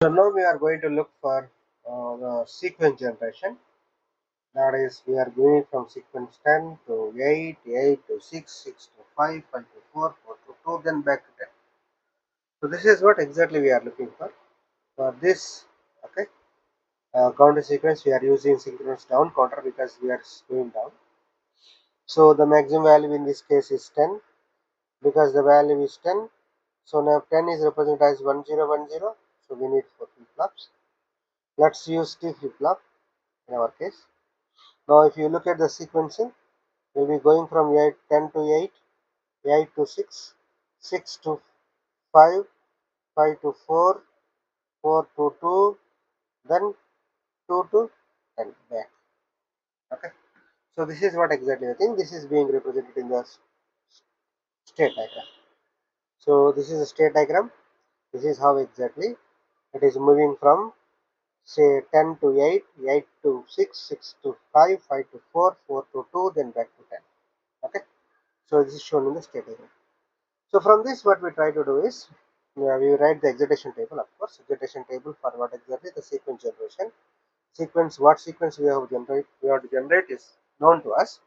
So now we are going to look for the sequence generation. That is, we are going from sequence 10 to 8, 8 to 6, 6 to 5, 5 to 4, 4 to 2, then back to 10. So this is what exactly we are looking for. For this, okay, counter sequence, we are using synchronous down counter because we are going down. So the maximum value in this case is 10 because the value is 10. So now 10 is represented as 1010. So we need 4 flip-flops. Let's use T flip-flop in our case. Now if you look at the sequencing, we'll be going from 10 to 8, 8 to 6, 6 to 5, 5 to 4, 4 to 2, then 2 to 10 back. Okay. So this is what exactly I think this is being represented in the state diagram. So this is a state diagram. This is how exactly it is moving from say 10 to 8, 8 to 6, 6 to 5, 5 to 4, 4 to 2, then back to 10. Okay. So this is shown in the state diagram. So from this, what we try to do is we write the excitation table. Of course, excitation table for what exactly the sequence generation. Sequence, what sequence we have to generate is known to us.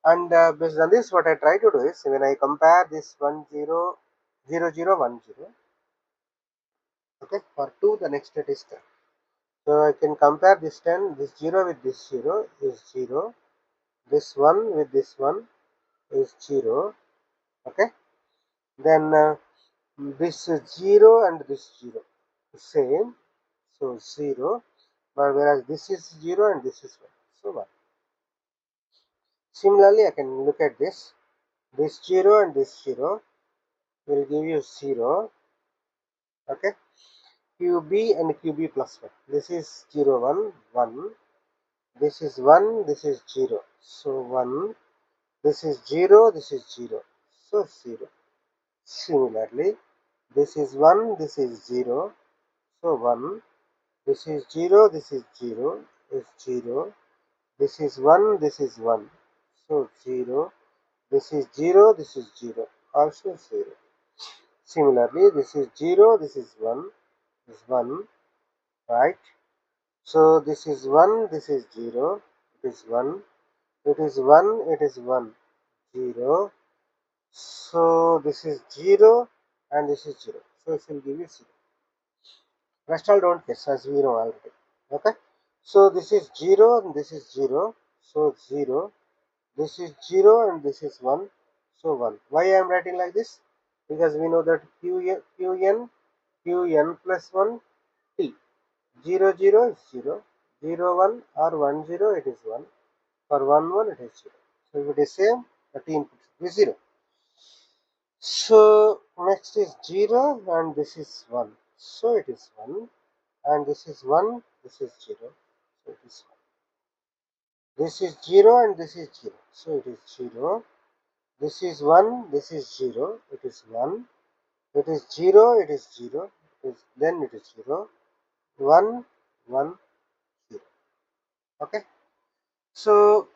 And based on this, what I try to do is when I compare this 1 0 0 0 1 0, okay, for 2 the next state is 10. So I can compare this 10, this 0 with this 0 is 0, this 1 with this 1 is 0, okay. Then this 0 and this 0 same, so 0, but whereas this is 0 and this is 1, so 1. Similarly, I can look at this 0 and this 0 will give you 0, okay. QB and QB plus 1, this is 0 1 1, this is 1, this is 0, so 1, this is 0, this is 0, so 0. Similarly, this is 1, this is 0, so 1, this is 0, this is 0, is 0, this is 1, this is 1, so 0, this is 0, this is 0, also 0. Similarly, this is 0, this is 1, is 1, right? So this is 1, this is 0, it is 1, it is 1, it is 1, 0. So this is 0 and this is 0. So it will give you 0. Rest all don't guess as we know already. Okay. So this is 0 and this is 0. So 0. This is 0 and this is 1. So 1. Why I am writing like this? Because we know that Qn plus 1 T. 0 0 is 0. 0 1 or 1 0 it is 1. For 1 1 it is 0. So if it is same, the T input should be 0. So next is 0 and this is 1. So it is 1 and this is 1, this is 0. So it is 1. This is 0 and this is 0. So it is 0. This is 1, this is 0. It is 1. It is 0, it is 0. Then it is 0. 1, 1, 0. Okay. So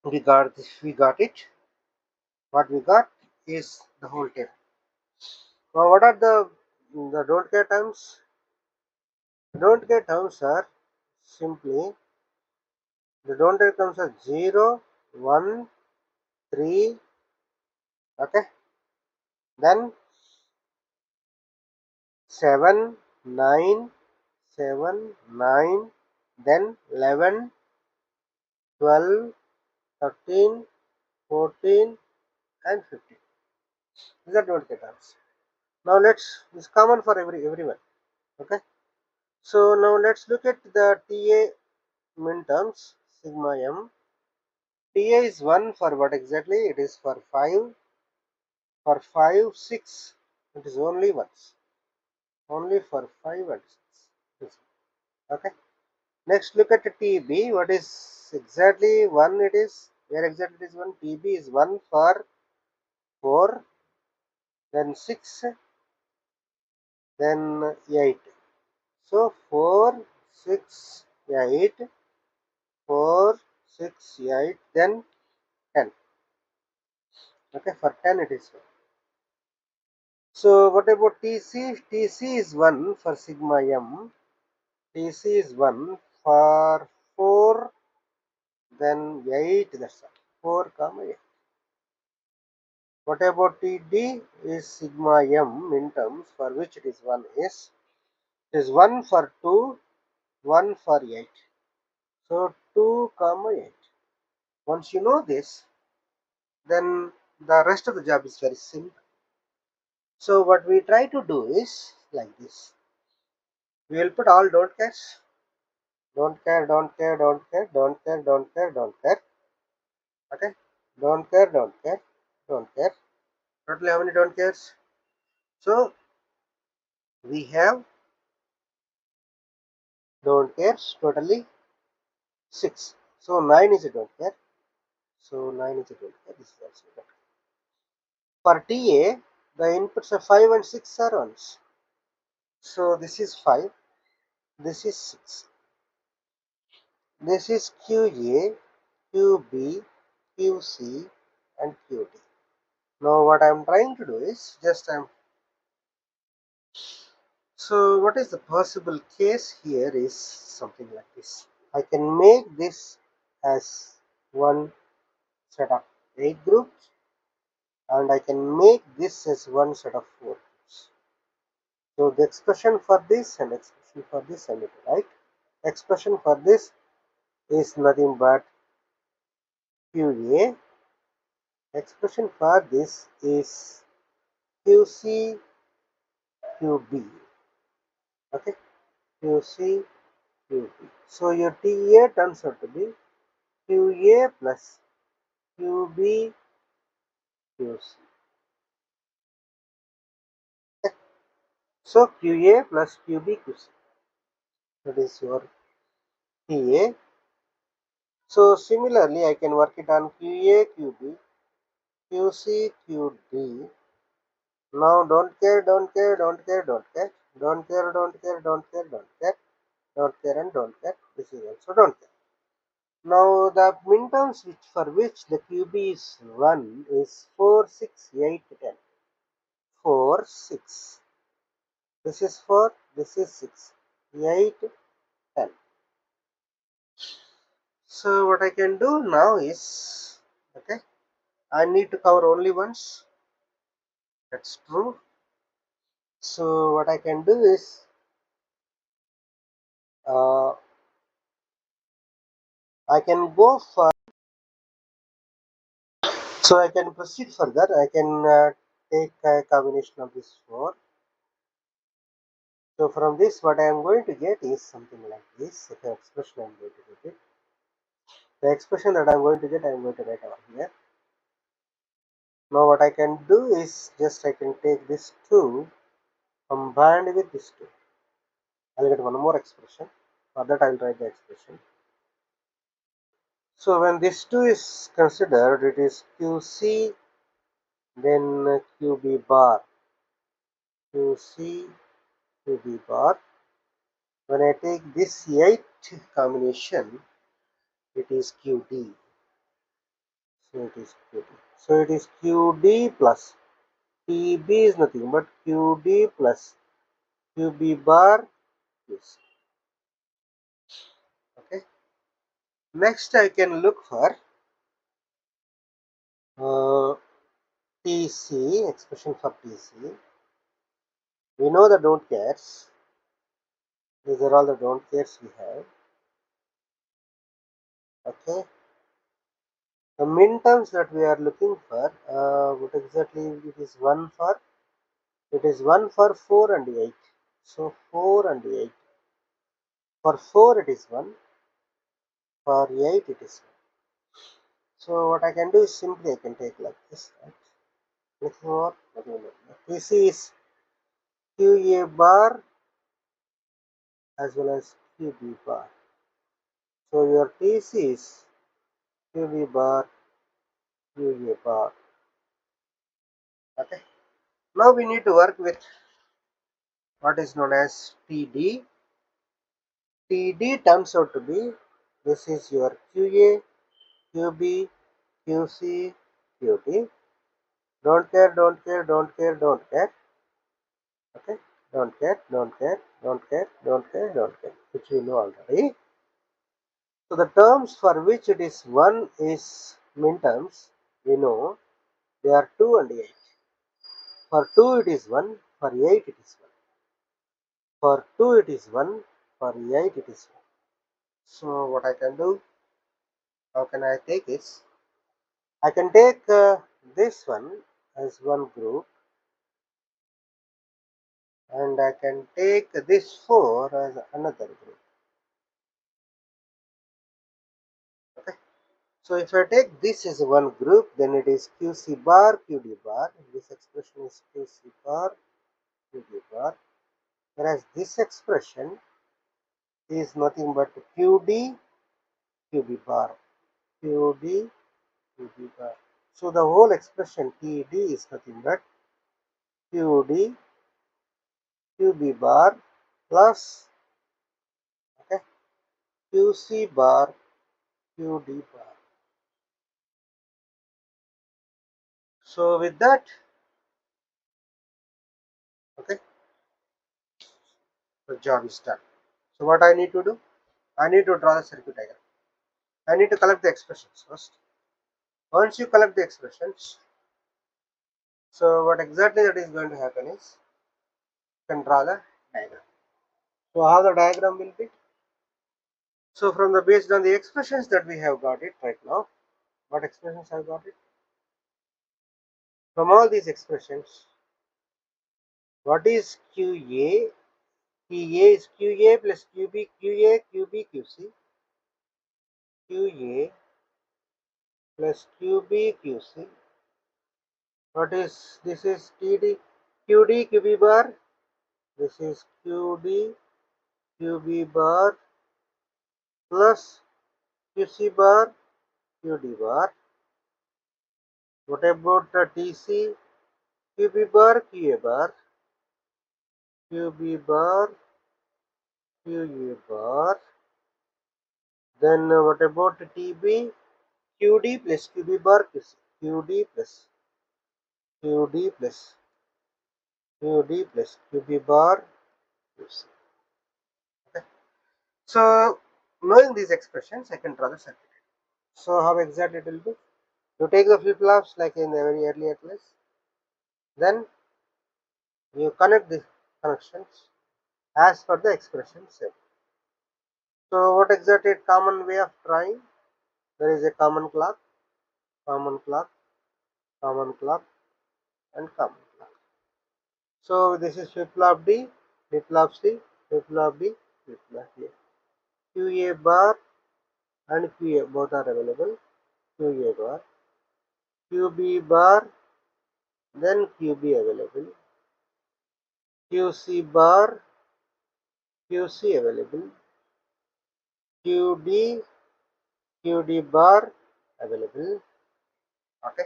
we got this, we got it. What we got is the whole table. Now what are the don't care terms? Don't care terms are simply the don't care terms are 0, 1, 3, okay, then 7, 9, 7, 9, then 11, 12, 13, 14, and 15. These are don't get terms. Now it's common for everyone. Okay. So now let's look at the TA min terms sigma m. TA is 1 for what exactly? It is for 5. For 5, 6. It is only once. Only for 5 and 6. Okay. Next, look at the TB. What is exactly 1 it is? Where exactly it is 1? TB is 1 for 4, then 6, then 8. So 4, 6, 8, 4, 6, 8, then 10. Okay, for 10 it is 1. So what about TC? TC is 1 for sigma m. TC is 1 for 4, then 8, that's all. 4 comma 8. What about TD is sigma m in terms for which it is 1 is, it is 1 for 2, 1 for 8. So 2 comma 8. Once you know this, then the rest of the job is very simple. So what we try to do is like this. We will put all don't cares. Don't care, don't care, don't care, don't care, don't care, don't care. Okay? Don't care, don't care, don't care. Totally how many don't cares? So we have don't cares totally 6. So 9 is a don't care. So 9 is a don't care. This is also a don't care. For TA, the inputs are 5 and 6 are ones. So this is 5. This is 6. This is QA, QB, QC and QD. Now what I am trying to do is just so what is the possible case here is something like this. I can make this as one set of 8 groups and I can make this as one set of 4 groups. So the expression for this and expression for this I need to write. Expression for this is nothing but QA. Expression for this is QC, QB. Okay, QC, QB. So your TA turns out to be QA plus QB, QC. Okay. So QA plus QB, QC. That is your TA. So similarly, I can work it on QA, QB, QC, QD. Now don't care, don't care, don't care, don't care, don't care, don't care, don't care, don't care, don't care, and don't care. This is also don't care. Now the minterms which the QB is 1 is 4, 6, 8, 10. 4, 6. This is 4, this is 6, 8, 10. So what I can do now is, okay, I need to cover only once. That's true. So what I can do is, I can go for, so I can proceed further. I can take a combination of this 4. So from this, what I am going to get is something like this. Okay, expression I am going to get it. The expression that I am going to get, I am going to write over here. Now what I can do is just I can take this 2 combined with this 2. I'll get one more expression. For that I'll write the expression. So when this 2 is considered, it is QC, then QB bar, QC, QB bar. When I take this 8 combination, it is QD. So it is QD. So it is QD plus QB is nothing but QD plus QB bar QC. Okay. Next I can look for TC, expression for TC. We know the don't cares. These are all the don't cares we have. Okay. The min terms that we are looking for, what exactly it is 1 for? It is 1 for 4 and 8. So 4 and 8. For 4 it is 1. For 8 it is 1. So what I can do is simply I can take like this. Right? Nothing more, nothing more. TC is QA bar as well as QB bar. So your TC is QB bar, QA bar. Okay. Now we need to work with what is known as TD. TD turns out to be, this is your QA, QB, QC, QD. Don't care, don't care, don't care, don't care. Okay, don't care, don't care, don't care, don't care, don't care, which we know already. So the terms for which it is 1 is min terms, we know they are 2 and 8. For 2 it is 1, for 8 it is 1. For 2 it is 1, for 8 it is 1. So what I can do, how can I take this? I can take this one as one group, and I can take this 4 as another group. Okay. So if I take this as one group, then it is QC bar, QD bar. This expression is QC bar, QD bar. Whereas this expression is nothing but QD, QB bar, QD, QB bar. So the whole expression TD is nothing but QD, QB bar plus, okay, QC bar, QD bar. So with that, okay, the job is done. So what I need to do? I need to draw the circuit diagram. I need to collect the expressions first. Once you collect the expressions, so what exactly that is going to happen is you can draw the diagram. So how the diagram will be? So from the based on the expressions that we have got it right now, what expressions I got it? From all these expressions, what is QA? QA is QA plus QB, QA, QB, QC. QA plus QB, QC. What is this? Is TD, QD, QB bar. This is QD, QB bar plus QC bar, QD bar. What about the TC? QB bar, QA bar, QB bar, QA bar. Then what about TB? QD plus QB bar, QC. QD plus QD plus QD plus QB bar, QC. Okay. So knowing these expressions, I can draw the circuit. So how exactly it will be? You take the flip flops like in the very earlier class. Then you connect the connections as per the expression set. So what exactly common way of drawing? There is a common clock, common clock, common clock, and common clock. So this is flip flop D, flip flop C, flip flop B, flip flop A. QA bar and QA both are available. QA bar, QB bar, then QB available. QC bar, QC available. QD, QD bar available. Okay.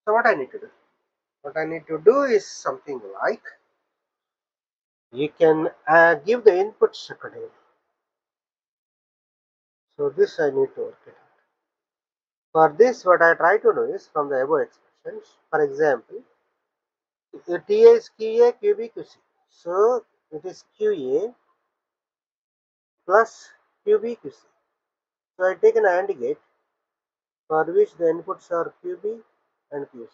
So what I need to do? What I need to do is something like you can give the inputs accordingly. So this I need to work it out. For this, what I try to do is from the above expressions. For example, TA is QA, QB, QC. So it is QA plus QB, QC. So I take an AND gate for which the inputs are QB and QC.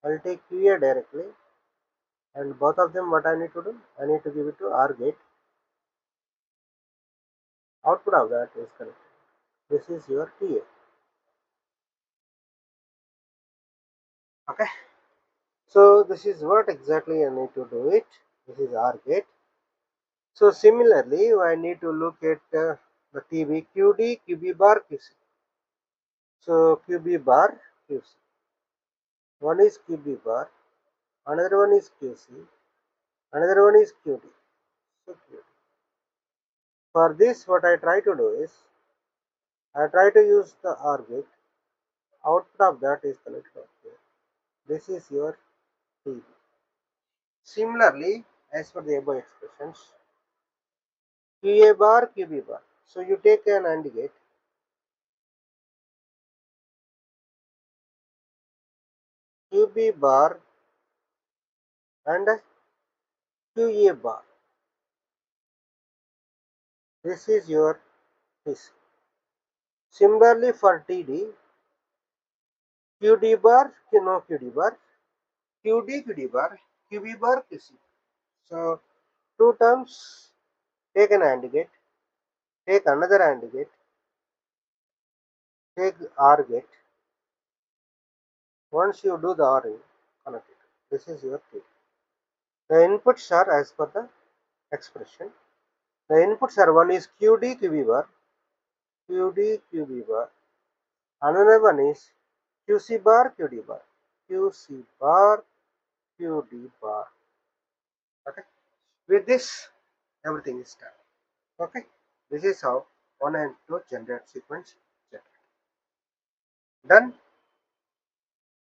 I'll take QA directly, and both of them what I need to do? I need to give it to OR gate. Output of that is connected. This is your TA. Okay. So this is what exactly I need to do it. This is OR gate. So similarly, I need to look at the TB, QD, QB bar, QC. So QB bar, QC. One is QB bar, another one is QC, another one is QD. So QD. For this, what I try to do is, I try to use the OR gate. Output of that is connected up here. This is your TB. Similarly, as for the above expressions, QA bar, QB bar. So you take an AND gate. QB bar and QA bar. This is your this. Similarly for TD, QD bar, no QD bar, QD bar, QB bar, QC. So two terms, take an AND gate, take another AND gate, take OR gate. Once you do the ORing, connect it. This is your T. The inputs are as per the expression. The inputs are one is QD QB bar, QD QB bar. Another one is QC bar QD bar, QC bar QD bar. Okay. With this, everything is done. Okay. This is how 1 and 2 generate sequence generate. Done.